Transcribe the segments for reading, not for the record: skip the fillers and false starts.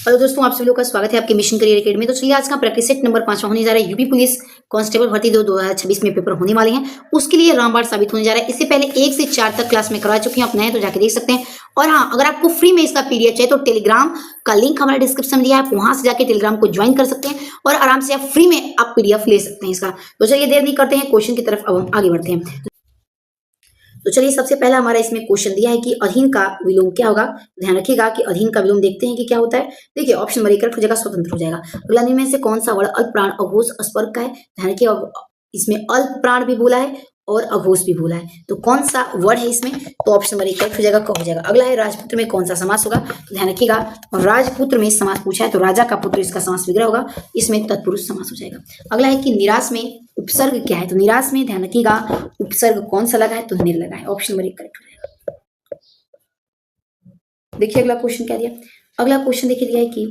Hello दोस्तों, आप सभी लोगों का स्वागत है आपके मिशन करियर एकेडमी। तो चलिए आज का प्रैक्टिस सेट नंबर 5 होने जा रहा है। यूपी पुलिस कांस्टेबल भर्ती 2026 में पेपर होने वाले हैं, उसके लिए रामबाण साबित होने जा रहा है। इससे पहले 1 से 4 तक क्लास में करवा चुके हैं, आप नए तो जाके देख सकते हैं। और हाँ, अगर आपको फ्री में इसका पीडीएफ चाहिए तो टेलीग्राम का लिंक हमारे डिस्क्रिप्शन में दिया है, आप वहां से जाके टेलीग्राम को ज्वाइन कर सकते हैं और आराम से आप फ्री में आप पीडीएफ ले सकते हैं इसका। तो चलिए देर नहीं करते हैं, क्वेश्चन की तरफ अब हम आगे बढ़ते हैं। तो चलिए सबसे पहला हमारा इसमें क्वेश्चन दिया है कि अधीन का विलोम क्या होगा। ध्यान रखिएगा कि अधीन का विलोम देखते हैं कि क्या होता है। देखिए ऑप्शन नंबर 1 करेक्ट हो जाएगा, स्वतंत्र हो जाएगा। अगला निम्न में से कौन सा वर्ड अल्प प्राण अघोष स्पर्ग का है। ध्यान रखिएगा इसमें अल्प प्राण भी बोला है और अघोष भी बोला है, तो कौन सा वर्ड है इसमें, तो ऑप्शन नंबर 1 करेक्ट हो जाएगा, क हो जाएगा। अगला है राजपुत्र में कौन सा समास होगा। तो ध्यान रखिएगा राजपुत्र में समास पूछा है तो राजा का पुत्र इसका समास विग्रह होगा, इसमें तत्पुरुष समास हो जाएगा। अगला है कि निराश में उपसर्ग क्या है। तो निराश में ध्यान रखिएगा उपसर्ग कौन सा लगा है, तो निर लगा है, ऑप्शन नंबर 1 करेक्ट हो जाएगा। देखिए अगला क्वेश्चन क्या दिया। अगला क्वेश्चन देखिए दिया है कि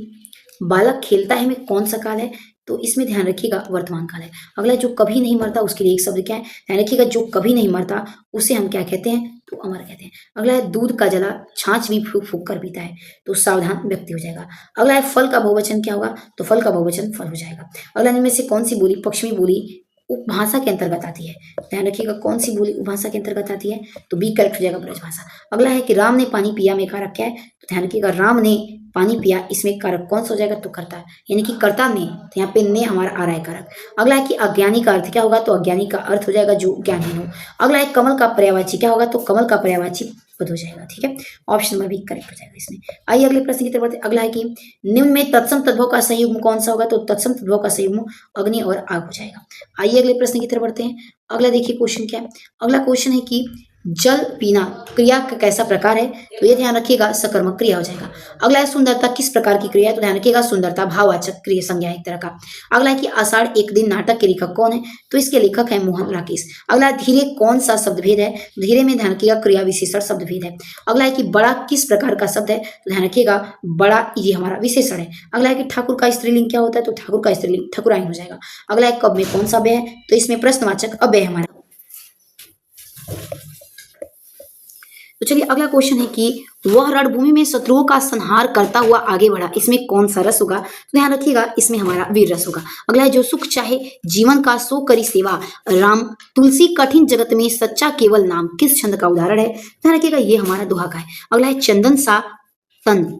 बालक खेलता है में कौन सा काल है। तो इसमें ध्यान रखिएगा वर्तमान काल है। अगला जो कभी नहीं मरता उसके लिए एक शब्द क्या है। ध्यान रखिएगा जो कभी नहीं मरता उसे हम क्या कहते हैं, तो अमर कहते हैं। अगला है दूध का जला छाछ भी फूक फूक कर पीता है, तो सावधान व्यक्ति हो जाएगा। अगला है फल का बहुवचन क्या होगा, तो फल का बहुवचन फल हो जाएगा। अगला इनमें से कौन सी बोली पश्चिमी बोली उपभाषा के अंतर्गत आती है। ध्यान रखिएगा कौन सी बोली उपभाषा के अंतर्गत आती है, तो बी करेक्ट हो जाएगा, ब्रजभाषा। अगला है कि राम ने पानी पिया में कारक क्या है। तो ध्यान रखिएगा राम ने पानी पिया, इसमें कारक कौन सा हो जाएगा, तो कर्ता, यानी कि कर्ता ने, तो यहाँ पे ने हमारा आ रहा है कारक। अगला है कि अज्ञानी का अर्थ क्या होगा, तो अज्ञानी का अर्थ हो जाएगा जो ज्ञानहीन हो। अगला है कमल का पर्यायवाची क्या होगा, तो कमल का पर्यायवाची पद हो जाएगा। ठीक है, ऑप्शन नंबर भी करेक्ट हो जाएगा इसमें। आइए अगले प्रश्न की तरफ बढ़ते। अगला है कि निम्न में तत्सम तद्भव का संयुग्म कौन सा होगा, तो तत्सम तद्भव का संयुग्म अग्नि और आग हो जाएगा। आइए अगले प्रश्न की तरफ बढ़ते हैं। अगला देखिए क्वेश्चन क्या है। अगला क्वेश्चन है कि जल पीना क्रिया का कैसा प्रकार है। तो ये ध्यान रखिएगा सकर्मक क्रिया हो जाएगा। अगला है सुंदरता किस प्रकार की क्रिया है। तो ध्यान रखिएगा सुंदरता भाववाचक क्रिया संज्ञा एक तरह का। अगला है कि आषाढ़ एक दिन नाटक के लेखक कौन है। तो इसके लेखक है मोहन राकेश। अगला है धीरे कौन सा शब्द भेद है। धीरे में ध्यान रखिएगा क्रिया विशेषण शब्द भेद है। अगला है कि बड़ा किस प्रकार का शब्द है। तो ध्यान रखिएगा बड़ा ये हमारा विशेषण है। अगला है कि ठाकुर का स्त्रीलिंग क्या होता है। तो ठाकुर का स्त्रीलिंग ठकुराइन हो जाएगा। अगला है कब में कौन सा अव्यय है। तो इसमें प्रश्नवाचक अव्यय हमारा। तो चलिए अगला क्वेश्चन है कि वह रणभूमि में शत्रुओं का संहार करता हुआ आगे बढ़ा, इसमें कौन सा रस होगा। तो ध्यान रखिएगा इसमें हमारा वीर रस होगा। अगला है जो सुख चाहे जीवन का सो करी सेवा, राम तुलसी कठिन जगत में सच्चा केवल नाम, किस छंद का उदाहरण है। ध्यान रखिएगा ये हमारा दोहा का है। अगला है चंदन सा तन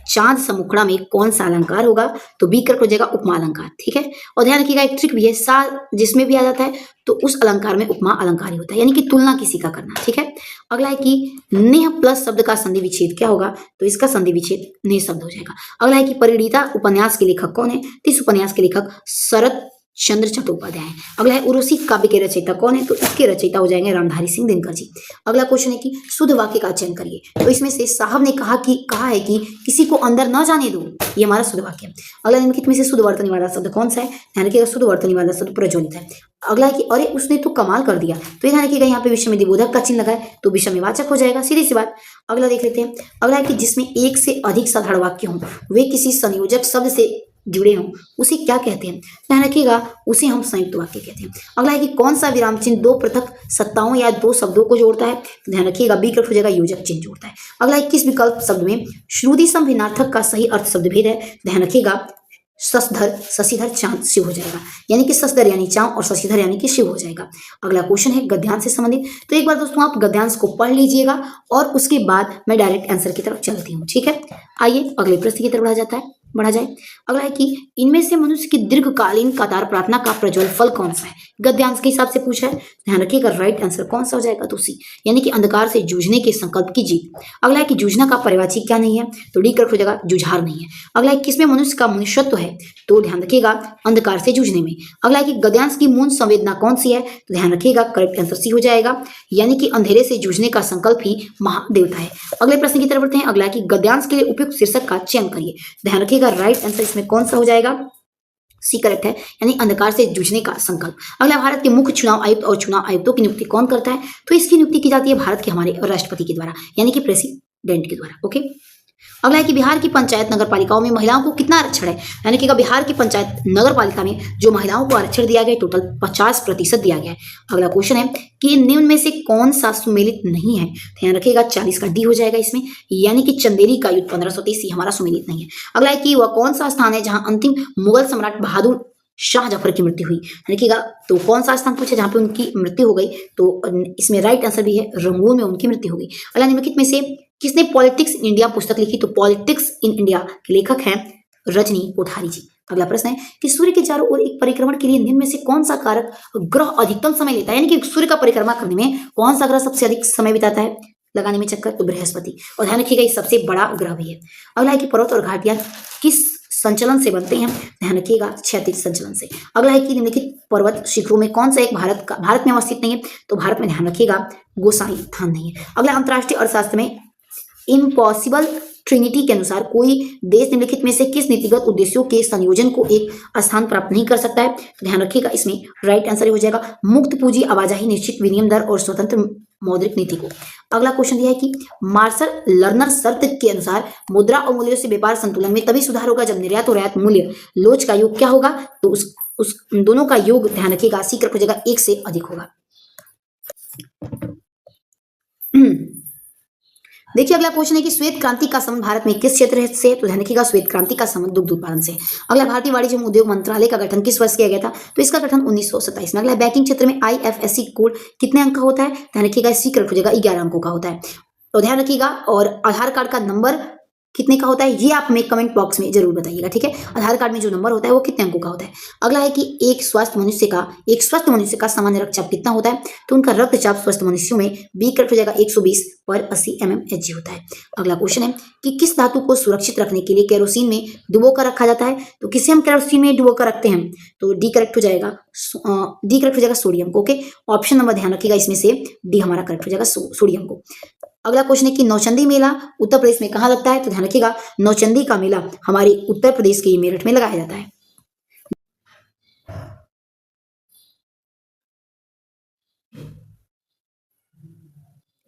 चांद समुखड़ा में कौन सा अलंकार होगा। तो बी करेक्ट हो जाएगा उपमा अलंकार। ठीक है, और ध्यान रखिएगा एक ट्रिक भी है, सा जिसमें भी आ जाता है तो उस अलंकार में उपमा अलंकार ही होता है, यानी कि तुलना किसी का करना। ठीक है, अगला है कि नेह प्लस शब्द का संधि विच्छेद क्या होगा। तो इसका संधि विच्छेद नेह शब्द हो जाएगा। अगला है कि परिणीता उपन्यास के लेखक कौन है। तो इस उपन्यास के लेखक शरद चंद्र चट्टोपाध्याय है। अगला है उर्वशी काव्य के रचयिता कौन है। तो इसके रचयिता हो जाएंगे रामधारी सिंह दिनकर जी। अगला क्वेश्चन है कि शुद्ध वाक्य का चयन करिए। तो इसमें से साहब ने कहा है कि किसी को अंदर न जाने दो, ये हमारा शुद्ध वाक्य है। अगला निम्नलिखित में से शुद्ध वर्तनी वाला शब्द कौन सा है। ध्यान रखिएगा शुद्ध वर्तनी वाला शब्द प्रज्वलित है। अगला है कि अरे उसने तो कमाल कर दिया। तो ध्यान रखिएगा यहाँ पे विषय में बोधक का चिन्ह लगा है तो विषय में वाचक हो जाएगा, सीधी सी बात। अगला देख लेते हैं। अगला है कि जिसमें एक से अधिक साधारण वाक्य हों, वे किसी संयोजक शब्द से जुड़े हों, उसे क्या कहते हैं। ध्यान रखिएगा उसे हम संयुक्त वाक्य कहते हैं। अगला है कि कौन सा विराम चिन्ह दो पृथक सत्ताओं या दो शब्दों को जोड़ता है। ध्यान रखिएगा बी करेक्ट हो जाएगा योजक चिन्ह जोड़ता है। अगला है किस विकल्प शब्द में श्रुति सम भिन्नार्थक का सही अर्थ शब्द भेद है। ध्यान रखिएगा शशधर शशिधर चांद शिव हो जाएगा, यानी कि शशधर यानी चांद और शशिधर यानी कि शिव हो जाएगा। अगला क्वेश्चन है गद्यांश से संबंधित। तो एक बार दोस्तों आप गद्यांश को पढ़ लीजिएगा और उसके बाद मैं डायरेक्ट आंसर की तरफ चलती हूँ। ठीक है, आइए अगले प्रश्न की तरफ बढ़ा जाए। अगला है कि इनमें से मनुष्य की दीर्घकालीन कतार प्रार्थना का प्रज्वल फल कौन सा है। गद्यांश के हिसाब से पूछा है। ध्यान रखिएगा राइट आंसर कौन सा हो जाएगा, तो सी, यानी कि अंधकार से जूझने के संकल्प की जीत। अगला है कि जूझना का पर्यायवाची क्या नहीं है। तो डी करेक्ट हो जाएगा जुझार नहीं है। अगला है किसमें मनुष्य का मनुष्यत्व है। तो ध्यान रखिएगा अंधकार से जूझने में। अगला है कि गद्यांश की मूल संवेदना कौन सी है। तो ध्यान रखिएगा करेक्ट आंसर सी हो जाएगा, यानी कि अंधेरे से जूझने का संकल्प ही महादेवता है। अगले प्रश्न की तरफ बढ़ते हैं। अगला है कि गद्यांश के लिए उपयुक्त शीर्षक का चयन करिए। ध्यान रखिएगा राइट आंसर इसमें कौन सा हो जाएगा, सी करेक्ट है, यानी अंधकार से जूझने का संकल्प। अगला भारत के मुख्य चुनाव आयुक्त और चुनाव आयुक्तों की नियुक्ति कौन करता है। तो इसकी नियुक्ति की जाती है भारत के हमारे राष्ट्रपति के द्वारा, यानी कि प्रेसिडेंट के द्वारा। ओके, अगला है कि बिहार की पंचायत नगर पालिकाओं में महिलाओं को कितना आरक्षण है, यानी कि बिहार की पंचायत नगर पालिका में जो महिलाओं को आरक्षण दिया गया है टोटल 50% दिया गया है। अगला क्वेश्चन है कि निम्न में से कौन सा सुमेलित नहीं है, ध्यान रखिएगा 40 का डी हो जाएगा इसमें, यानी कि चंदेरी का युद्ध 1530 हमारा सुमेलित नहीं है। अगला है कि वह कौन सा स्थान है जहां अंतिम मुगल सम्राट बहादुर शाह जफर की मृत्यु हुई, देखिएगा तो कौन सा स्थान पूछे जहां पे उनकी मृत्यु हो गई, तो इसमें राइट आंसर भी है रंगून में उनकी मृत्यु हो गई। अगला निम्नलिखित में से किसने पॉलिटिक्स इन इंडिया पुस्तक लिखी, तो पॉलिटिक्स इन इंडिया के लेखक हैं रजनी कोठारी जी। अगला प्रश्न है कि सूर्य के चारों ओर एक परिक्रमण के लिए निम्न में से कौन सा कारक ग्रह अधिकतम समय लेता है, यानी कि सूर्य का परिक्रमा करने में कौन सा ग्रह सबसे अधिक समय बिताता है लगाने में चक्कर, तो बृहस्पति। और ध्यान रखिएगा ये सबसे बड़ा ग्रह भी है। अगला है कि पर्वत और घाटियां किस संचलन से बनते हैं, ध्यान रखिएगा क्षैतिज संचलन से। अगला है कि निम्नलिखित पर्वत शिखरों में कौन सा एक भारत में अवस्थित नहीं है, तो भारत में ध्यान रखिएगा गोसाई थान नहीं है। अगला अंतरराष्ट्रीय अर्थशास्त्र में इम्पॉसिबल ट्रिनिटी के अनुसार कोई देश निम्नलिखित में से किस नीतिगत उद्देश्यों के संयोजन को एक स्थान प्राप्त नहीं कर सकता है, तो ध्यान रखिएगा इसमें राइट आंसर हो जाएगा मुक्त पूंजी आवाजाही, निश्चित विनिमय दर और स्वतंत्र मौद्रिक नीति को। अगला क्वेश्चन दिया है कि मार्शल लर्नर शर्त के अनुसार मुद्रा और मूल्यों से व्यापार संतुलन में तभी सुधार होगा जब निर्यात और आयात मूल्य लोच का योग क्या होगा, तो उस दोनों का योग ध्यान रखिएगा सीकर हो जाएगा 1 से अधिक होगा। देखिए अगला क्वेश्चन है कि श्वेत क्रांति का संबंध भारत में किस क्षेत्र से, तो ध्यान रखिएगा श्वेत क्रांति का संबंध दुग्ध उत्पादन से। अगला भारतीय वाणिज्य एवं उद्योग मंत्रालय का गठन किस वर्ष किया गया था, तो इसका गठन 1927 में। अगला बैंकिंग क्षेत्र में IFSC कोड कितने अंक का होता है, ध्यान रखिएगा सीक्रेट हो जाएगा 11 अंकों का होता है, तो ध्यान रखिएगा। और आधार कार्ड का नंबर कितने का होता है ये आप हमें कमेंट बॉक्स में जरूर बताइएगा, ठीक है। आधार कार्ड में जो नंबर होता है वो कितने अंकों का होता है। अगला है कि एक स्वस्थ मनुष्य का सामान्य रक्तचाप कितना होता है, तो उनका रक्तचाप स्वस्थ मनुष्यों में बी करेक्ट हो जाएगा 120/80 mmHg होता है। अगला क्वेश्चन है कि किस धातु को सुरक्षित रखने के लिए केरोसिन में डुबो कर रखा जाता है, तो किसे हम केरोसिन में डुबो कर रखते हैं, तो डी करेक्ट हो जाएगा सोडियम को। ओके, ऑप्शन नंबर ध्यान रखिएगा इसमें से डी हमारा करेक्ट हो जाएगा सोडियम को। अगला क्वेश्चन है कि नौचंदी मेला उत्तर प्रदेश में कहाँ लगता है, तो ध्यान रखिएगा नौचंदी का मेला हमारे उत्तर प्रदेश के मेरठ में लगाया जाता है।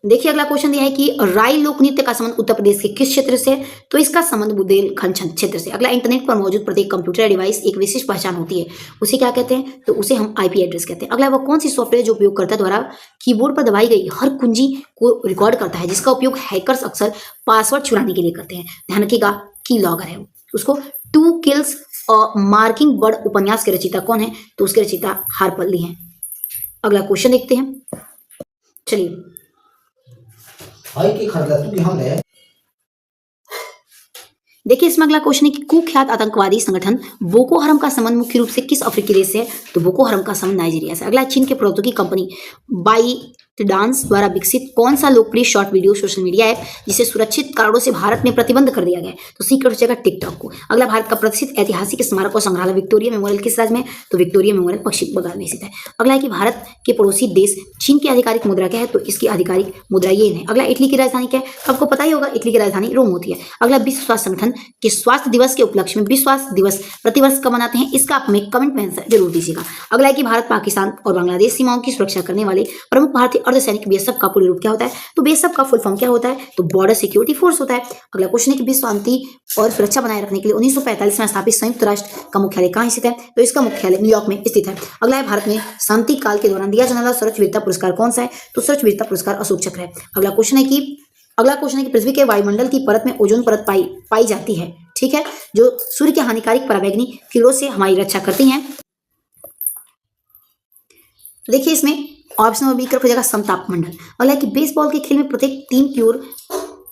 देखिए अगला क्वेश्चन दिया है कि राई लोक नृत्य का संबंध उत्तर प्रदेश के किस क्षेत्र से है, तो इसका संबंध बुंदेलखंड क्षेत्र से। अगला इंटरनेट पर मौजूद प्रत्येक कंप्यूटर डिवाइस एक विशिष्ट पहचान होती है, उसे क्या कहते हैं, तो उसे हम IP एड्रेस कहते हैं। अगला वह कौन सी सॉफ्टवेयर जो उपयोगकर्ता द्वारा कीबोर्ड पर दबाई गई हर कुंजी को रिकॉर्ड करता है, जिसका उपयोग हैकर्स अक्सर पासवर्ड चुराने के लिए करते हैं, ध्यान रखिएगा की लॉगर है उसको। 2 किल्स मार्किंग बर्ड उपन्यास के रचयिता कौन है, तो उसके रचयिता हार्पर ली हैं। अगला क्वेश्चन देखते हैं, चलिए देखिए इसमें अगला क्वेश्चन है कि कुख्यात आतंकवादी संगठन बोको हरम का संबंध मुख्य रूप से किस अफ्रीकी देश से है, तो बोको हरम का संबंध नाइजीरिया से। अगला चीन के प्रौद्योगिकी कंपनी बाइटडांस द्वारा विकसित कौन सा लोकप्रिय short video social media app जिसे सुरक्षित कारणों से भारत में प्रतिबंध कर दिया गया है, तो सीक्रेट हो जाएगा टिकटॉक को। अगला भारत का प्रसिद्ध ऐतिहासिक स्मारक और संग्रहालय विक्टोरिया मेमोरियल किस राज्य में, तो विक्टोरिया मेमोरियल पश्चिम बंगाल में स्थित है। अगला है कि भारत के पड़ोसी देश चीन की आधिकारिक मुद्रा क्या है, तो इसकी आधिकारिक मुद्रा येन है। अगला इटली की राजधानी क्या है, आपको पता ही होगा इटली की राजधानी रोम होती है। अगला विश्व स्वास्थ्य संगठन के स्वास्थ्य दिवस के उपलक्ष्य में विश्व स्वास्थ्य दिवस प्रतिवर्ष कब मनाते हैं, इसका आप हमें कमेंट में आंसर जरूर दीजिएगा। अगला है कि भारत पाकिस्तान और बांग्लादेश सीमाओं की सुरक्षा करने वाले प्रमुख भारतीय अर्धसैनिक BSF का पूर्ण रूप क्या होता है, तो BSF का फुल फॉर्म क्या होता है, तो बॉर्डर सिक्योरिटी फोर्स होता है। अगला क्वेश्चन है कि विश्व शांति और सुरक्षा बनाए रखने के लिए 1945 में स्थापित संयुक्त राष्ट्र का मुख्यालय कहाँ स्थित है, तो इसका मुख्यालय न्यूयॉर्क में स्थित है। अगला है भारत में शांति काल के दौरान दिया जाने वाला सर्वोच्च वीरता पुरस्कार कौन सा है, तो सर्वोच्च वीरता पुरस्कार अशोक चक्र है। अगला क्वेश्चन है कि पृथ्वी के वायुमंडल की परत में ओजोन परत पाई जाती है, ठीक है, जो सूर्य के हानिकारक पराबैंगनी किरणों से हमारी रक्षा करती हैं। तो देखिए इसमें ऑप्शन नंबर बी हो जाएगा समताप मंडल। अगला है कि बेसबॉल के खेल में प्रत्येक टीम की ओर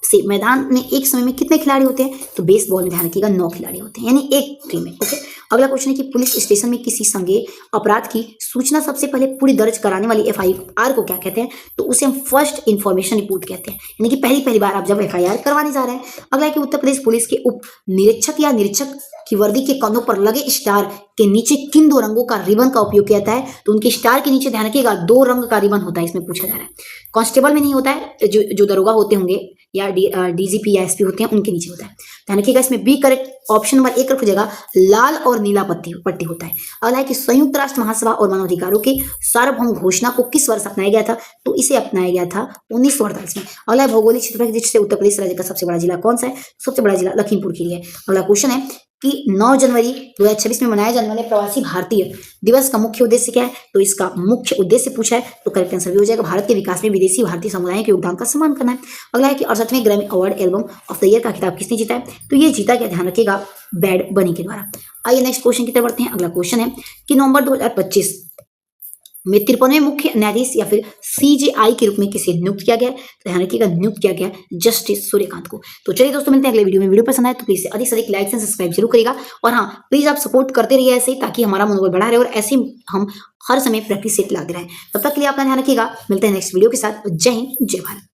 से मैदान में एक समय में कितने खिलाड़ी होते हैं, तो बेसबॉल में ध्यान रखिएगा 9 खिलाड़ी होते हैं, यानी एक टीम में। ओके, अगला क्वेश्चन है कि पुलिस स्टेशन में किसी संज्ञेय अपराध की सूचना सबसे पहले पूरी दर्ज कराने वाली FIR को क्या कहते हैं, तो उसे हम फर्स्ट इन्फॉर्मेशन रिपोर्ट कहते हैं, यानी कि पहली बार आप जब FIR करवाने जा रहे हैं। अगला है कि उत्तर प्रदेश पुलिस के उप निरीक्षक या निरीक्षक कि वर्दी के कंधों पर लगे स्टार के नीचे किन 2 रंगों का रिबन का उपयोग किया जाता है, तो उनके स्टार के नीचे ध्यान रखिएगा 2 रंग का रिबन होता है, इसमें पूछा जा रहा है। कांस्टेबल में नहीं होता है, जो दरोगा होते होंगे या डीजीपी या एसपी होते हैं उनके नीचे होता है। ध्यान रखिएगा इसमें बी करेक्ट ऑप्शन नंबर 1 रख जाएगा, लाल और नीला पट्टी होता है। अगला है कि संयुक्त राष्ट्र महासभा और मानवाधिकारों की सार्वभौम घोषणा को किस वर्ष अपनाया गया था, तो इसे अपनाया गया था 1948 में। अगला है भौगोलिक क्षेत्र की दृष्टि से उत्तर प्रदेश राज्य का सबसे बड़ा जिला कौन सा है, सबसे बड़ा जिला लखीमपुर खीरी है। अगला क्वेश्चन है कि 9 जनवरी 2026 में मनाए जाने वाले प्रवासी भारतीय दिवस का मुख्य उद्देश्य क्या है, तो इसका मुख्य उद्देश्य पूछा है तो करेक्ट आंसर भी हो जाएगा भारत के विकास में विदेशी भारतीय समुदायों के योगदान का सम्मान करना है। अगला है कि 68वें Grammy award album of the year का खिताब किसने जीता है, तो ये जीता गया, ध्यान रखिएगा, बैड बनी के द्वारा। आइए नेक्स्ट क्वेश्चन की तरफ बढ़ते हैं। अगला क्वेश्चन है कि नवंबर 2025 में 53वें मुख्य न्यायाधीश या फिर सीजेआई के रूप में किसे नियुक्त किया गया है, तो ध्यान रखिएगा नियुक्त किया गया जस्टिस सूर्यकांत को। तो चलिए दोस्तों मिलते हैं अगले वीडियो में। वीडियो पसंद आए तो प्लीज अधिक से अधिक लाइक एंड सब्सक्राइब जरूर करिएगा, और हाँ प्लीज आप सपोर्ट करते रहिए ऐसे ही, ताकि हमारा मनोबल बढ़ा रहे और ऐसे हम हर समय प्रैक्टिस सेट लाते रहें। तब तक के लिए अपना ध्यान रखिएगा, मिलते हैं नेक्स्ट वीडियो के साथ। जय हिंद, जय भारत।